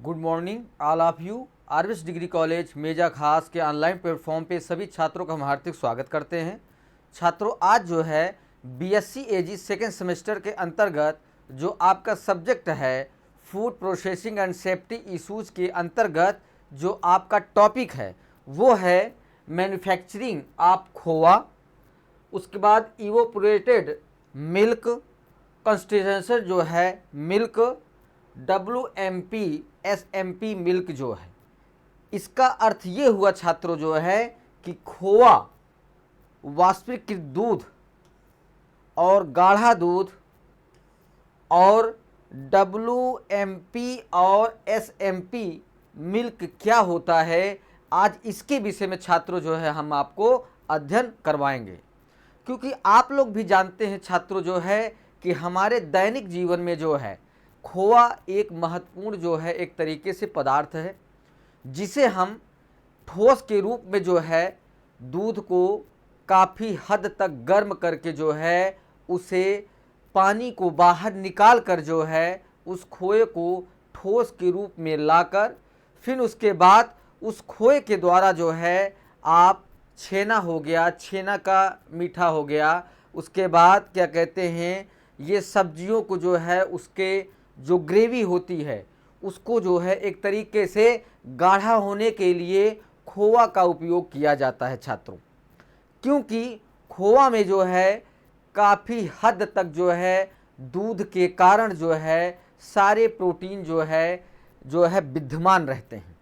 Good morning all of you. आरविस degree college Meja Khas के online platform पे सभी छात्रों का हम हार्दिक स्वागत करते हैं। छात्रों, आज जो है बीएससी एजी सेकेंड सेमेस्टर के अंतर्गत जो आपका सब्जेक्ट है food processing and safety issues के अंतर्गत जो आपका टॉपिक है वो है मैन्युफैक्चरिंग ऑफ खोआ। उसके बाद इवोपोरेटेड मिल्क कंसंट्रेशन जो है मिल्क, WMP SMP मिल्क जो है, इसका अर्थ ये हुआ छात्रों जो है कि खोआ, वाष्पीकृत दूध और गाढ़ा दूध और WMP और SMP मिल्क क्या होता है, आज इसके विषय में छात्रों जो है हम आपको अध्ययन करवाएंगे। क्योंकि आप लोग भी जानते हैं छात्रों जो है कि हमारे दैनिक जीवन में जो है खोआ एक महत्वपूर्ण जो है एक तरीके से पदार्थ है, जिसे हम ठोस के रूप में जो है दूध को काफ़ी हद तक गर्म करके जो है उसे पानी को बाहर निकाल कर जो है उस खोए को ठोस के रूप में लाकर फिर उसके बाद उस खोए के द्वारा जो है आप छेना हो गया, छेना का मीठा हो गया, उसके बाद क्या कहते हैं ये सब्जियों को जो है उसके जो ग्रेवी होती है उसको जो है एक तरीके से गाढ़ा होने के लिए खोआ का उपयोग किया जाता है छात्रों। क्योंकि खोआ में जो है काफ़ी हद तक जो है दूध के कारण जो है सारे प्रोटीन जो है विद्यमान रहते हैं।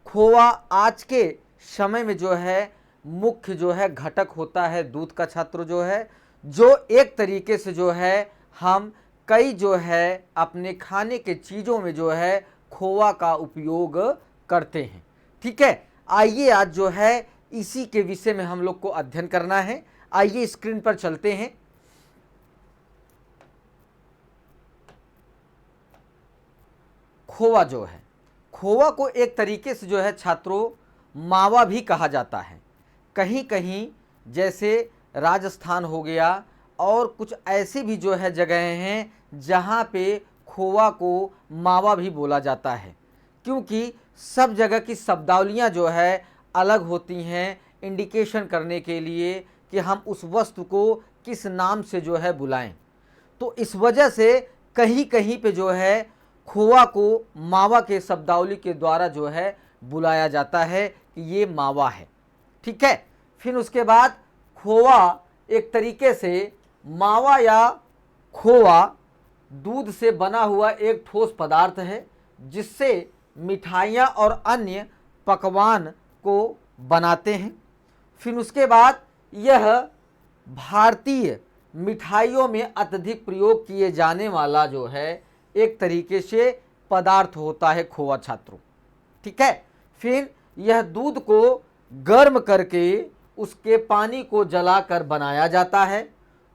खोआ आज के समय में जो है मुख्य जो है घटक होता है दूध का छात्रों जो है, जो एक तरीके से जो है हम कई जो है अपने खाने के चीज़ों में जो है खोआ का उपयोग करते हैं। ठीक है, आइए आज जो है इसी के विषय में हम लोग को अध्ययन करना है। आइए स्क्रीन पर चलते हैं। खोआ जो है, खोआ को एक तरीके से जो है छात्रों मावा भी कहा जाता है। कहीं कहीं जैसे राजस्थान हो गया और कुछ ऐसी भी जो है जगह हैं जहाँ पे खोआ को मावा भी बोला जाता है। क्योंकि सब जगह की शब्दावलियाँ जो है अलग होती हैं इंडिकेशन करने के लिए कि हम उस वस्तु को किस नाम से जो है बुलाएं। तो इस वजह से कहीं कहीं पे जो है खोआ को मावा के शब्दावली के द्वारा जो है बुलाया जाता है कि ये मावा है। ठीक है, फिर उसके बाद खोआ एक तरीके से मावा या खोआ दूध से बना हुआ एक ठोस पदार्थ है जिससे मिठाइयाँ और अन्य पकवान को बनाते हैं। फिर उसके बाद यह भारतीय मिठाइयों में अत्यधिक प्रयोग किए जाने वाला जो है एक तरीके से पदार्थ होता है खोआ छात्रों। ठीक है, फिर यह दूध को गर्म करके उसके पानी को जलाकर बनाया जाता है।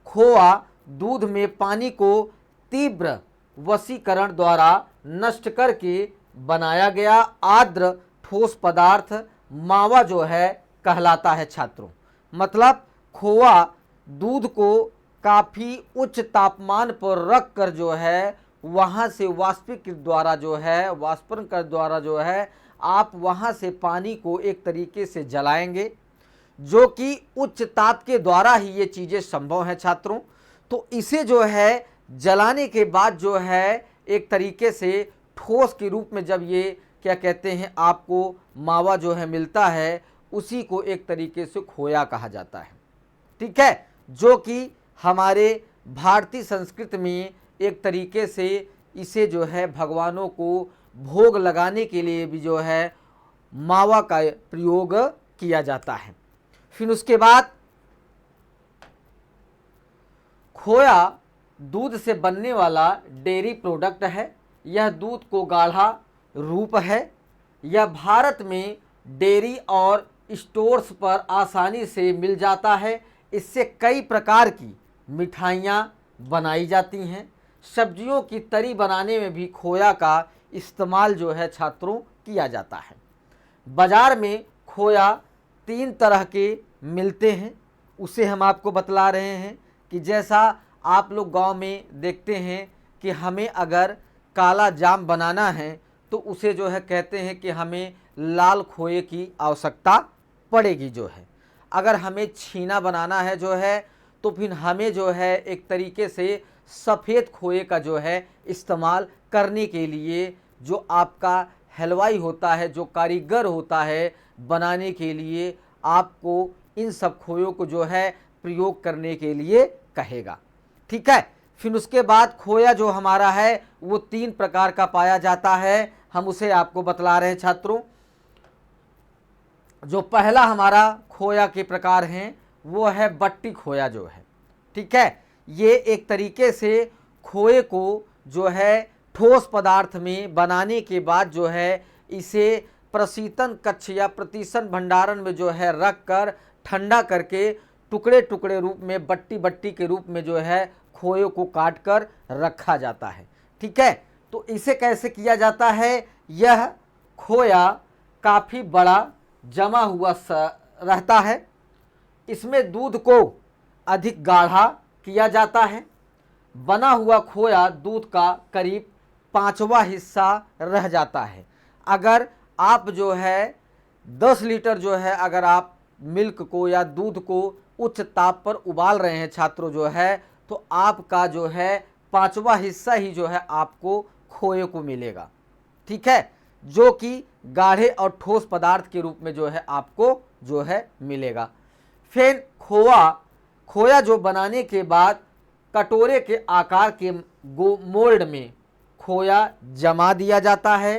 खोआ दूध में पानी को तीव्र वशीकरण द्वारा नष्ट करके बनाया गया आर्द्र ठोस पदार्थ मावा जो है कहलाता है छात्रों। मतलब खोआ दूध को काफ़ी उच्च तापमान पर रख कर जो है वहाँ से वाष्पीकृत द्वारा जो है वाष्पन कर द्वारा जो है आप वहाँ से पानी को एक तरीके से जलाएंगे, जो कि उच्च ताप के द्वारा ही ये चीज़ें संभव हैं छात्रों। तो इसे जो है जलाने के बाद जो है एक तरीके से ठोस के रूप में जब ये क्या कहते हैं आपको मावा जो है मिलता है, उसी को एक तरीके से खोया कहा जाता है। ठीक है, जो कि हमारे भारतीय संस्कृति में एक तरीके से इसे जो है भगवानों को भोग लगाने के लिए भी जो है मावा का प्रयोग किया जाता है। फिर उसके बाद खोया दूध से बनने वाला डेयरी प्रोडक्ट है। यह दूध को गाढ़ा रूप है। यह भारत में डेयरी और स्टोर्स पर आसानी से मिल जाता है। इससे कई प्रकार की मिठाइयाँ बनाई जाती हैं। सब्जियों की तरी बनाने में भी खोया का इस्तेमाल जो है छात्रों किया जाता है। बाज़ार में खोया 3 तरह के मिलते हैं, उसे हम आपको बतला रहे हैं कि जैसा आप लोग गांव में देखते हैं कि हमें अगर काला जाम बनाना है तो उसे जो है कहते हैं कि हमें लाल खोए की आवश्यकता पड़ेगी जो है। अगर हमें छीना बनाना है जो है तो फिर हमें जो है एक तरीके से सफ़ेद खोए का जो है इस्तेमाल करने के लिए जो आपका हलवाई होता है, जो कारीगर होता है बनाने के लिए, आपको इन सब खोयों को जो है प्रयोग करने के लिए कहेगा। ठीक है। फिर उसके बाद खोया जो हमारा है वो 3 प्रकार का पाया जाता है, हम उसे आपको बतला रहे हैं छात्रों। जो पहला हमारा खोया के प्रकार हैं वो है बट्टी खोया जो है। ठीक है। ये एक तरीके से खोए को जो है ठोस पदार्थ में बनाने के बाद जो है इसे प्रशीतन कक्ष या प्रतिशन भंडारण में जो है रख कर ठंडा करके टुकड़े टुकड़े रूप में बट्टी बट्टी के रूप में जो है खोए को काट कर रखा जाता है। ठीक है। तो इसे कैसे किया जाता है, यह खोया काफ़ी बड़ा जमा हुआ रहता है, इसमें दूध को अधिक गाढ़ा किया जाता है। बना हुआ खोया दूध का करीब 5वां हिस्सा रह जाता है। अगर आप जो है 10 लीटर जो है अगर आप मिल्क को या दूध को उच्च ताप पर उबाल रहे हैं छात्रों जो है, तो आपका जो है 5वां हिस्सा ही जो है आपको खोए को मिलेगा। ठीक है। जो कि गाढ़े और ठोस पदार्थ के रूप में जो है आपको जो है मिलेगा। फिर खोया जो बनाने के बाद कटोरे के आकार के मोल्ड में खोया जमा दिया जाता है।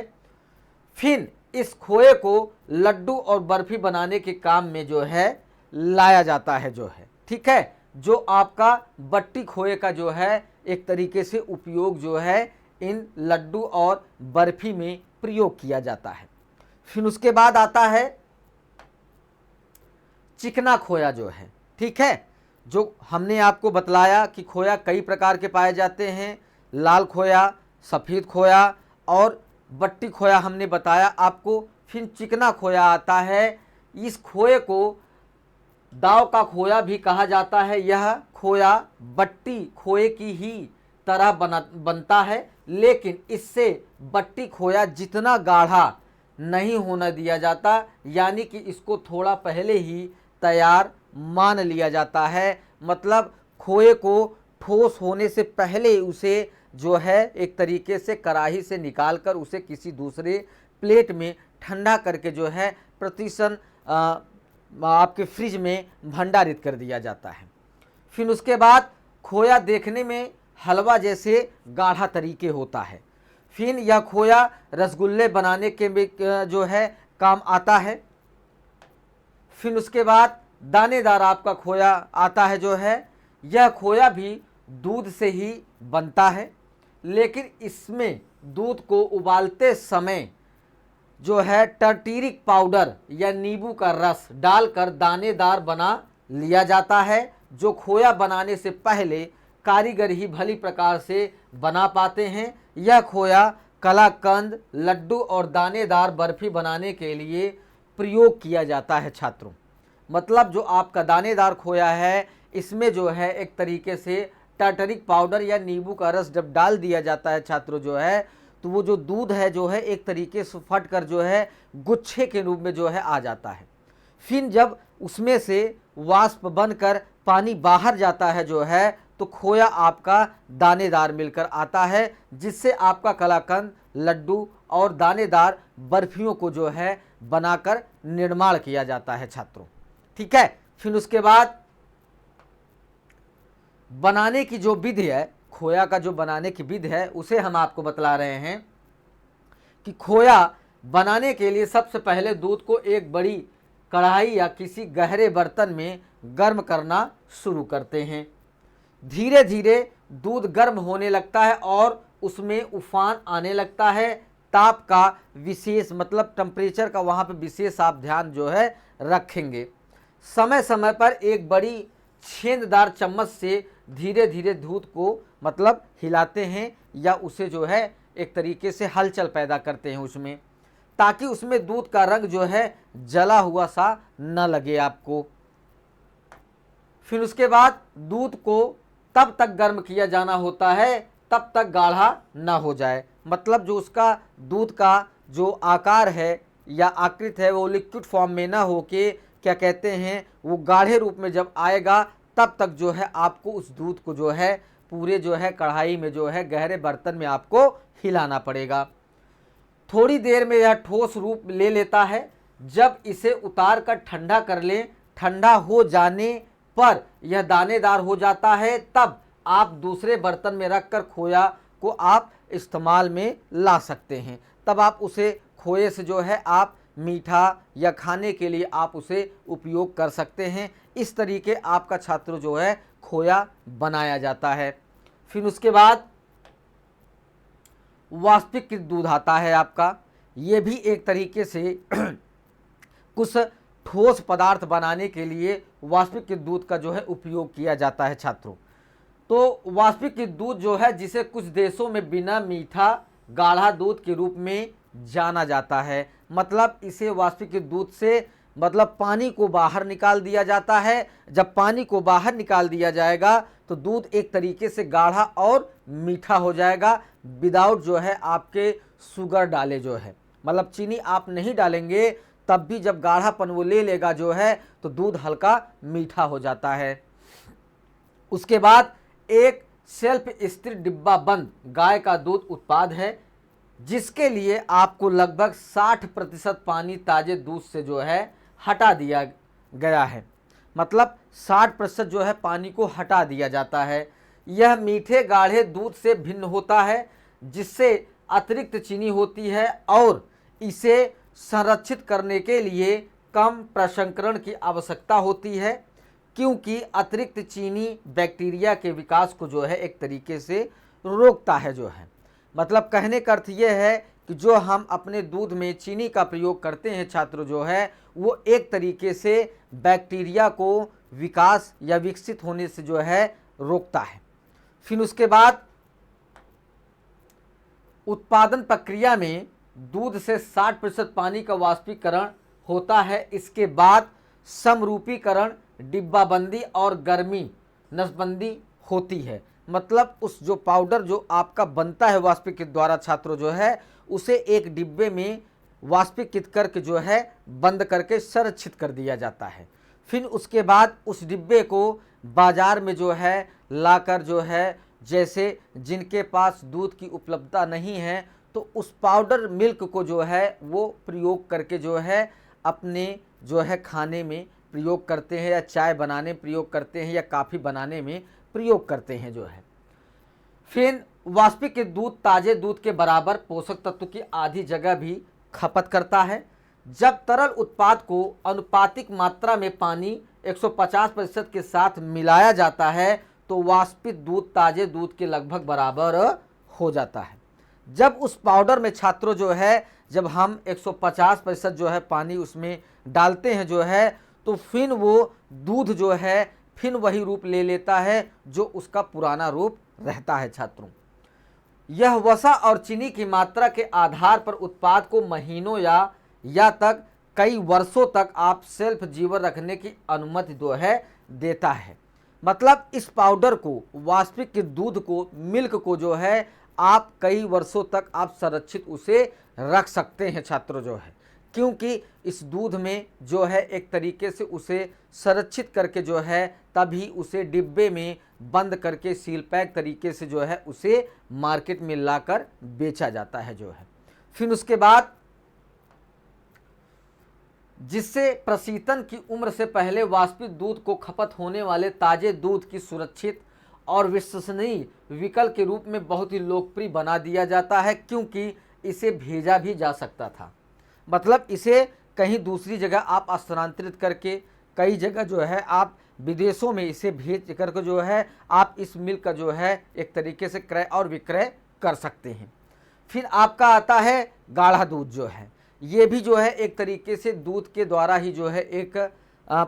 फिर इस खोए को लड्डू और बर्फी बनाने के काम में जो है लाया जाता है जो है। ठीक है। जो आपका बट्टी खोए का जो है एक तरीके से उपयोग जो है इन लड्डू और बर्फी में प्रयोग किया जाता है। फिर उसके बाद आता है चिकना खोया जो है। ठीक है। जो हमने आपको बतलाया कि खोया कई प्रकार के पाए जाते हैं, लाल खोया, सफ़ेद खोया और बट्टी खोया हमने बताया आपको। फिर चिकना खोया आता है, इस खोए को दाव का खोया भी कहा जाता है। यह खोया बट्टी खोए की ही तरह बनता है, लेकिन इससे बट्टी खोया जितना गाढ़ा नहीं होना दिया जाता, यानी कि इसको थोड़ा पहले ही तैयार मान लिया जाता है। मतलब खोए को ठोस होने से पहले उसे जो है एक तरीके से कढ़ाई से निकाल कर उसे किसी दूसरे प्लेट में ठंडा करके जो है प्रतिशन आपके फ्रिज में भंडारित कर दिया जाता है। फिर उसके बाद खोया देखने में हलवा जैसे गाढ़ा तरीके होता है। फिर यह खोया रसगुल्ले बनाने के जो है काम आता है। फिर उसके बाद दानेदार आपका खोया आता है जो है। यह खोया भी दूध से ही बनता है, लेकिन इसमें दूध को उबालते समय जो है टर्टीरिक पाउडर या नींबू का रस डालकर दानेदार बना लिया जाता है, जो खोया बनाने से पहले कारीगर ही भली प्रकार से बना पाते हैं। यह खोया कलाकंद, लड्डू और दानेदार बर्फी बनाने के लिए प्रयोग किया जाता है छात्रों। मतलब जो आपका दानेदार खोया है इसमें जो है एक तरीके से टार्टरिक पाउडर या नींबू का रस जब डाल दिया जाता है छात्रों जो है, तो वो जो दूध है जो है एक तरीके से फट कर जो है गुच्छे के रूप में जो है आ जाता है। फिर जब उसमें से वाष्प बनकर पानी बाहर जाता है जो है, तो खोया आपका दानेदार मिलकर आता है, जिससे आपका कलाकंद, लड्डू और दानेदार बर्फियों को जो है बनाकर निर्माण किया जाता है छात्रों। ठीक है। फिर उसके बाद बनाने की जो विधि है, खोया का जो बनाने की विधि है उसे हम आपको बतला रहे हैं कि खोया बनाने के लिए सबसे पहले दूध को एक बड़ी कढ़ाई या किसी गहरे बर्तन में गर्म करना शुरू करते हैं। धीरे धीरे दूध गर्म होने लगता है और उसमें उफान आने लगता है। ताप का विशेष मतलब टेम्परेचर का वहाँ पे विशेष आप ध्यान जो है रखेंगे। समय समय पर एक बड़ी छेददार चम्मच से धीरे धीरे दूध को मतलब हिलाते हैं या उसे जो है एक तरीके से हलचल पैदा करते हैं उसमें, ताकि उसमें दूध का रंग जो है जला हुआ सा न लगे आपको। फिर उसके बाद दूध को तब तक गर्म किया जाना होता है तब तक गाढ़ा ना हो जाए। मतलब जो उसका दूध का जो आकार है या आकृति है वो लिक्विड फॉर्म में ना हो के क्या कहते हैं वो गाढ़े रूप में जब आएगा तब तक जो है आपको उस दूध को जो है पूरे जो है कढ़ाई में जो है गहरे बर्तन में आपको हिलाना पड़ेगा। थोड़ी देर में यह ठोस रूप ले लेता है। जब इसे उतार कर ठंडा कर लें, ठंडा हो जाने पर यह दानेदार हो जाता है, तब आप दूसरे बर्तन में रखकर खोया को आप इस्तेमाल में ला सकते हैं। तब आप उसे खोए से जो है आप मीठा या खाने के लिए आप उसे उपयोग कर सकते हैं। इस तरीके आपका छात्र जो है खोया बनाया जाता है। फिर उसके बाद वाष्पीकृत दूध आता है आपका। ये भी एक तरीके से कुछ ठोस पदार्थ बनाने के लिए वाष्पीकृत दूध का जो है उपयोग किया जाता है छात्रों। तो वाष्पीकृत दूध जो है जिसे कुछ देशों में बिना मीठा गाढ़ा दूध के रूप में जाना जाता है। मतलब इसे वाष्पीकृत दूध से मतलब पानी को बाहर निकाल दिया जाता है। जब पानी को बाहर निकाल दिया जाएगा तो दूध एक तरीके से गाढ़ा और मीठा हो जाएगा, विदाउट जो है आपके शुगर डाले जो है। मतलब चीनी आप नहीं डालेंगे तब भी जब गाढ़ापन वो ले लेगा जो है तो दूध हल्का मीठा हो जाता है। उसके बाद एक सेल्फ स्थिर डिब्बा बंद गाय का दूध उत्पाद है जिसके लिए आपको लगभग 60% पानी ताजे दूध से जो है हटा दिया गया है। मतलब 60% जो है पानी को हटा दिया जाता है। यह मीठे गाढ़े दूध से भिन्न होता है जिससे अतिरिक्त चीनी होती है और इसे संरक्षित करने के लिए कम प्रसंस्करण की आवश्यकता होती है, क्योंकि अतिरिक्त चीनी बैक्टीरिया के विकास को जो है एक तरीके से रोकता है जो है। मतलब कहने का अर्थ ये है कि जो हम अपने दूध में चीनी का प्रयोग करते हैं छात्र जो है वो एक तरीके से बैक्टीरिया को विकास या विकसित होने से जो है रोकता है। फिर उसके बाद उत्पादन प्रक्रिया में दूध से 60% पानी का वाष्पीकरण होता है। इसके बाद समरूपीकरण, डिब्बाबंदी और गर्मी नसबंदी होती है। मतलब उस जो पाउडर जो आपका बनता है वाष्पीकृत द्वारा छात्रों जो है उसे एक डिब्बे में वाष्पीकृत करके जो है बंद करके संरक्षित कर दिया जाता है। फिर उसके बाद उस डिब्बे को बाज़ार में जो है लाकर जो है जैसे जिनके पास दूध की उपलब्धता नहीं है तो उस पाउडर मिल्क को जो है वो प्रयोग करके जो है अपने जो है खाने में प्रयोग करते हैं या चाय बनाने प्रयोग करते हैं या काफ़ी बनाने में प्रयोग करते हैं जो है। फिर वाष्पीकृत दूध ताजे दूध के बराबर पोषक तत्व की आधी जगह भी खपत करता है। जब तरल उत्पाद को अनुपातिक मात्रा में पानी 150% के साथ मिलाया जाता है तो वाष्पित दूध ताजे दूध के लगभग बराबर हो जाता है। जब उस पाउडर में छात्रों जो है जब हम 150% जो है पानी उसमें डालते हैं जो है तो फिर वो दूध जो है फिर वही रूप ले लेता है जो उसका पुराना रूप रहता है छात्रों। यह वसा और चीनी की मात्रा के आधार पर उत्पाद को महीनों या तक कई वर्षों तक आप सेल्फ जीवन रखने की अनुमति जो है देता है। मतलब इस पाउडर को वाष्पीकृत दूध को मिल्क को जो है आप कई वर्षों तक आप संरक्षित उसे रख सकते हैं छात्रों जो है, क्योंकि इस दूध में जो है एक तरीके से उसे संरक्षित करके जो है तभी उसे डिब्बे में बंद करके सील पैक तरीके से जो है उसे मार्केट में लाकर बेचा जाता है जो है। फिर उसके बाद जिससे प्रशीतन की उम्र से पहले वाष्पित दूध को खपत होने वाले ताजे दूध की सुरक्षित और विश्वसनीय विकल्प के रूप में बहुत ही लोकप्रिय बना दिया जाता है, क्योंकि इसे भेजा भी जा सकता था। मतलब इसे कहीं दूसरी जगह आप स्थानांतरित करके कई जगह जो है आप विदेशों में इसे भेज करके जो है आप इस मिल्क का जो है एक तरीके से क्रय और विक्रय कर सकते हैं। फिर आपका आता है गाढ़ा दूध जो है, ये भी जो है एक तरीके से दूध के द्वारा ही जो है एक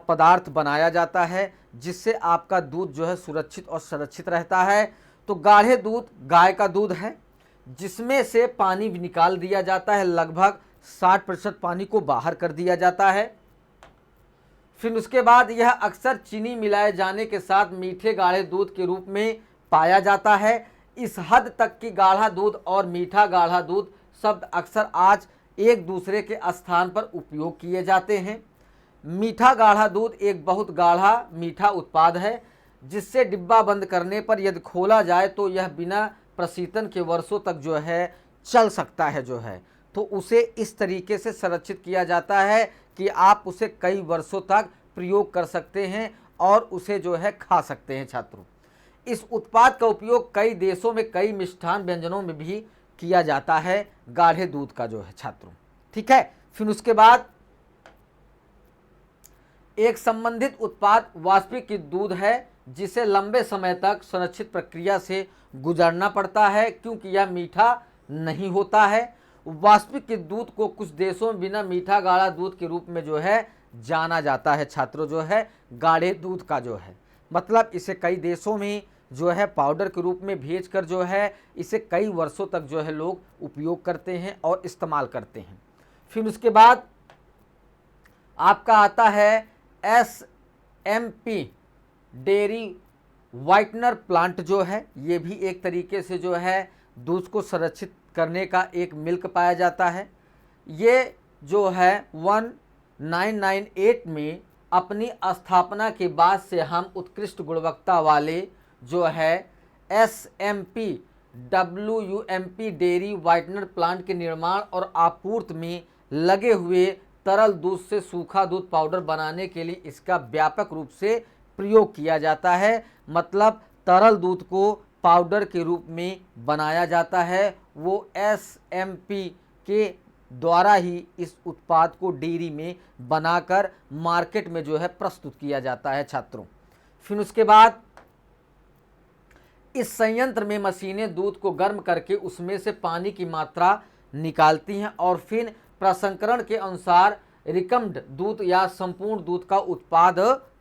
पदार्थ बनाया जाता है जिससे आपका दूध जो है सुरक्षित और संरक्षित रहता है। तो गाढ़े दूध गाय का दूध है जिसमें से पानी भी निकाल दिया जाता है, लगभग 60% पानी को बाहर कर दिया जाता है। फिर उसके बाद यह अक्सर चीनी मिलाए जाने के साथ मीठे गाढ़े दूध के रूप में पाया जाता है। इस हद तक कि गाढ़ा दूध और मीठा गाढ़ा दूध शब्द अक्सर आज एक दूसरे के स्थान पर उपयोग किए जाते हैं। मीठा गाढ़ा दूध एक बहुत गाढ़ा मीठा उत्पाद है जिससे डिब्बा बंद करने पर यदि खोला जाए तो यह बिना प्रशीतन के वर्षों तक जो है चल सकता है जो है। तो उसे इस तरीके से संरक्षित किया जाता है कि आप उसे कई वर्षों तक प्रयोग कर सकते हैं और उसे जो है खा सकते हैं छात्रों। इस उत्पाद का उपयोग कई देशों में कई मिष्ठान व्यंजनों में भी किया जाता है गाढ़े दूध का जो है छात्रों। ठीक है, फिर उसके बाद एक संबंधित उत्पाद वाष्पीकृत दूध है जिसे लंबे समय तक संरक्षित प्रक्रिया से गुजरना पड़ता है क्योंकि यह मीठा नहीं होता है। वाष्पीकृत दूध को कुछ देशों में बिना मीठा गाढ़ा दूध के रूप में जो है जाना जाता है छात्रों जो है गाढ़े दूध का जो है। मतलब इसे कई देशों में जो है पाउडर के रूप में भेजकर जो है इसे कई वर्षों तक जो है लोग उपयोग करते हैं और इस्तेमाल करते हैं। फिर उसके बाद आपका आता है SMP डेयरी वाइटनर प्लांट जो है, ये भी एक तरीके से जो है दूध को संरक्षित करने का एक मिल्क पाया जाता है। ये जो है 1998 में अपनी स्थापना के बाद से हम उत्कृष्ट गुणवत्ता वाले जो है SMP WUMP dairy whitener plant के निर्माण और आपूर्ति में लगे हुए तरल दूध से सूखा दूध पाउडर बनाने के लिए इसका व्यापक रूप से प्रयोग किया जाता है। मतलब तरल दूध को पाउडर के रूप में बनाया जाता है, वो SMP के द्वारा ही इस उत्पाद को डेयरी में बनाकर मार्केट में जो है प्रस्तुत किया जाता है छात्रों। फिर उसके बाद इस संयंत्र में मशीनें दूध को गर्म करके उसमें से पानी की मात्रा निकालती हैं और फिर प्रसंस्करण के अनुसार रिकम्ड दूध या संपूर्ण दूध का उत्पाद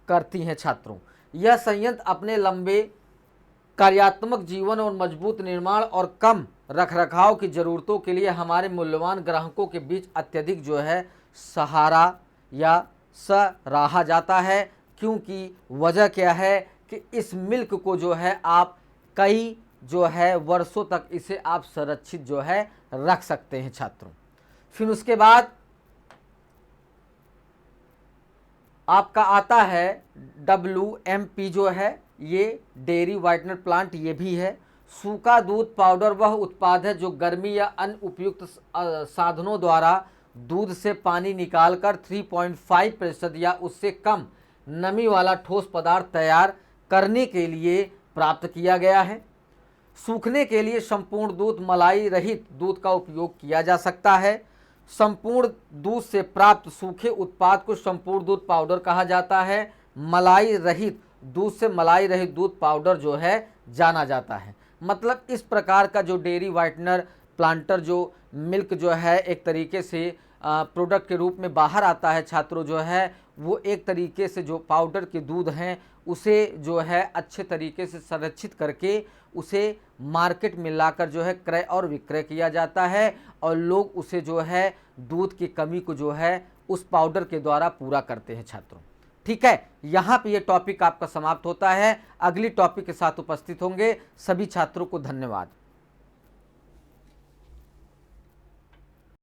करती हैं छात्रों। यह संयंत्र अपने लंबे कार्यात्मक जीवन और मजबूत निर्माण और कम रखरखाव की ज़रूरतों के लिए हमारे मूल्यवान ग्राहकों के बीच अत्यधिक जो है सहारा या सराहा जाता है। क्योंकि वजह क्या है कि इस मिल्क को जो है आप कई जो है वर्षों तक इसे आप संरक्षित जो है रख सकते हैं छात्रों। फिर उसके बाद आपका आता है WMP जो है, ये डेयरी वाइटनर प्लांट ये भी है। सूखा दूध पाउडर वह उत्पाद है जो गर्मी या अन्य उपयुक्त साधनों द्वारा दूध से पानी निकालकर 3.5% या उससे कम नमी वाला ठोस पदार्थ तैयार करने के लिए प्राप्त किया गया है। सूखने के लिए संपूर्ण दूध मलाई रहित दूध का उपयोग किया जा सकता है। संपूर्ण दूध से प्राप्त सूखे उत्पाद को संपूर्ण दूध पाउडर कहा जाता है। मलाई रहित दूध से मलाई रहित दूध पाउडर जो है जाना जाता है। मतलब इस प्रकार का जो डेयरी वाइटनर प्लांटर जो मिल्क जो है एक तरीके से प्रोडक्ट के रूप में बाहर आता है छात्रों जो है, वो एक तरीके से जो पाउडर के दूध हैं उसे जो है अच्छे तरीके से संरक्षित करके उसे मार्केट में लाकर जो है क्रय और विक्रय किया जाता है और लोग उसे जो है दूध की कमी को जो है उस पाउडर के द्वारा पूरा करते हैं छात्रों। ठीक है, यहाँ पे ये टॉपिक आपका समाप्त होता है। अगली टॉपिक के साथ उपस्थित होंगे। सभी छात्रों को धन्यवाद।